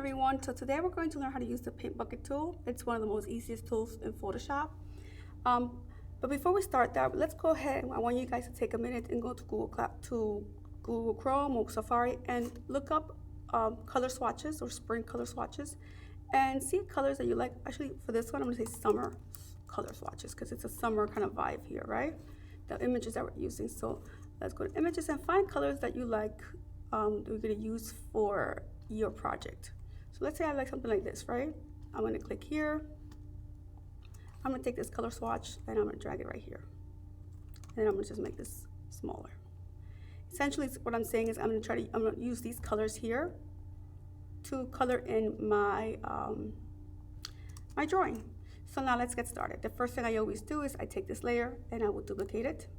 everyone. So today we're going to learn how to use the Paintbucket tool. It's one of the most easiest tools in Photoshop. But before we start that, let's go ahead. I want you guys to take a minute and go to Google Chrome or Safari and look up color swatches or spring color swatches and see colors that you like. Actually, for this one, I'm going to say summer color swatches because it's a summer kind of vibe here, right? The images that we're using. So let's go to images and find colors that you like that we're going to use for your project. So let's say I like something like this, right? I'm going to click here. I'm going to take this color swatch and I'm going to drag it right here. And then I'm going to just make this smaller. Essentially, what I'm saying is I'm going to use these colors here to color in my my drawing. So now let's get started. The first thing I always do is I take this layer and I will duplicate it.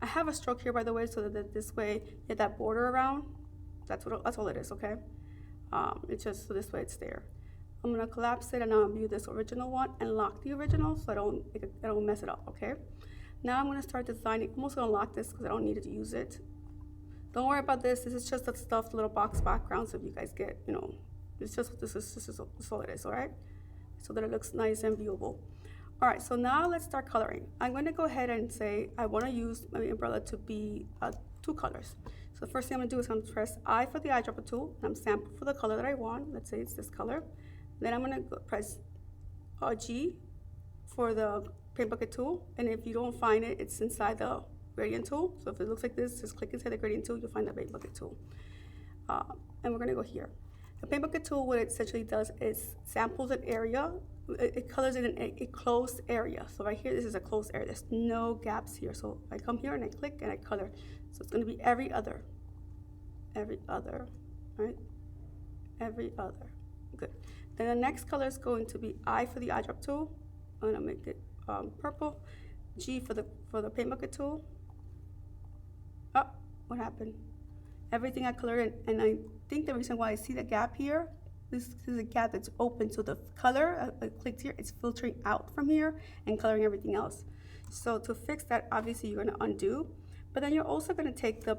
I have a stroke here, by the way, so that this way you get that border around. That's all it is, okay? It's just so this way it's there. I'm gonna collapse it and I'll view this original one and lock the original so I don't mess it up, okay? Now I'm gonna start designing. I'm also gonna lock this because I don't need to use it. Don't worry about this. This is just the stuffed little box background, so if you guys get, it's just this is all it is, all right? So that it looks nice and viewable. All right, so now let's start coloring. I'm gonna go ahead and say I wanna use my umbrella to be two colors. So the first thing I'm gonna do is I'm gonna press I for the eyedropper tool, and I'm sampling for the color that I want. Let's say it's this color. Then I'm gonna press G for the Paintbucket tool, and if you don't find it, it's inside the gradient tool. So if it looks like this, just click inside the gradient tool, you'll find the Paintbucket tool. And we're gonna go here. The Paintbucket tool, what it essentially does is samples an area. It colors in a closed area. So right here, this is a closed area. There's no gaps here. So I come here and I click and I color. So it's going to be every other, right? Every other. Good. Then the next color is going to be I for the eyedrop tool. I'm going to make it purple. G for the Paintbucket tool. Oh, what happened? Everything I colored in, and I think the reason why I see the gap here, this is a gap that's open, so the color I clicked here, it's filtering out from here and coloring everything else. So to fix that, obviously you're going to undo, but then you're also going to take the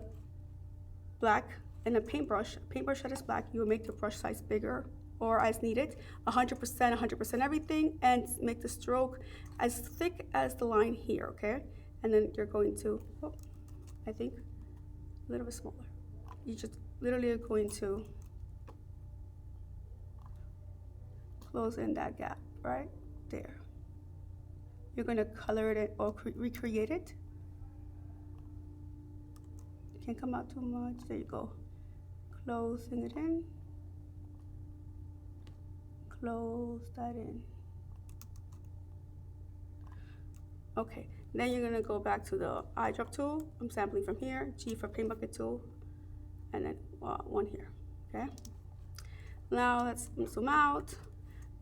black and a paintbrush that is black. You will make the brush size bigger or as needed, 100% everything, and make the stroke as thick as the line here, okay? And then you're going to, I think, a little bit smaller. You just literally are going to close in that gap right there. You're going to color it or recreate it. Can't come out too much. There you go. Closing it in. Close that in. Okay, then you're going to go back to the eyedrop tool. I'm sampling from here. G for Paintbucket tool. And then one here, okay? Now let's zoom out.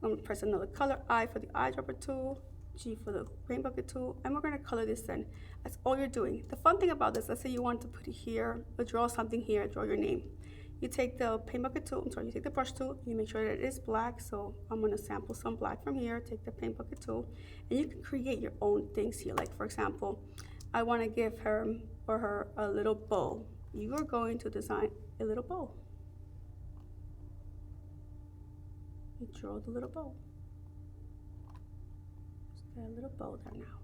I'm gonna press another color, I for the eyedropper tool, G for the Paintbucket tool, and we're gonna color this in. That's all you're doing. The fun thing about this, let's say you want to put it here, or draw something here, draw your name. You take the Paintbucket tool, you take the brush tool, you make sure that it is black, so I'm gonna sample some black from here, take the Paintbucket tool, and you can create your own things here. Like for example, I wanna give her or her a little bow. You are going to design a little bow. You draw the little bow. Just get a little bow there now.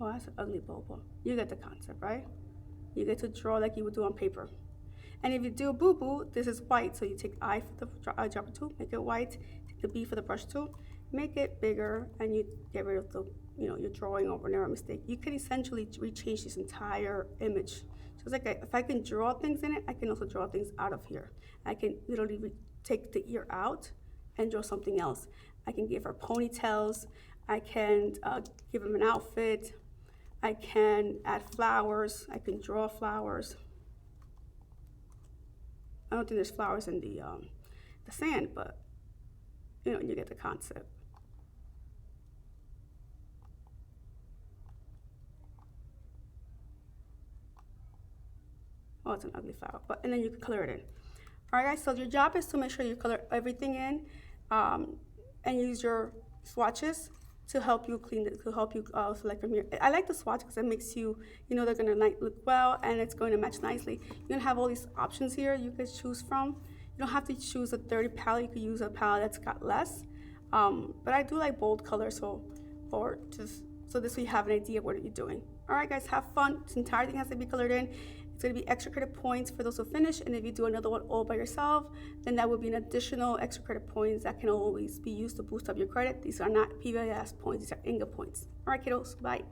Oh, that's an ugly bow. You get the concept, right? You get to draw like you would do on paper. And if you do a boo-boo, this is white. So you take I for the eyedropper tool, make it white. Take the B for the brush tool, make it bigger, and you get rid of the, your drawing over an error mistake. You can essentially rechange this entire image. So it's like if I can draw things in it, I can also draw things out of here. I can literally take the ear out and draw something else. I can give her ponytails. I can give him an outfit. I can add flowers. I can draw flowers. I don't think there's flowers in the sand, but you get the concept. Oh, it's an ugly flower, and then you can color it in. All right, guys, so your job is to make sure you color everything in and use your swatches to help you clean it, to help you select from here. I like the swatch because it makes you, you know, they're gonna look well and it's going to match nicely. You're gonna have all these options here you can choose from. You don't have to choose a dirty palette. You could use a palette that's got less. But I do like bold colors, or just so this way you have an idea of what you're doing. All right, guys, have fun. This entire thing has to be colored in. It's going to be extra credit points for those who finish, and if you do another one all by yourself, then that would be an additional extra credit points that can always be used to boost up your credit. These are not PBS points, these are Inga points. All right, kiddos, bye.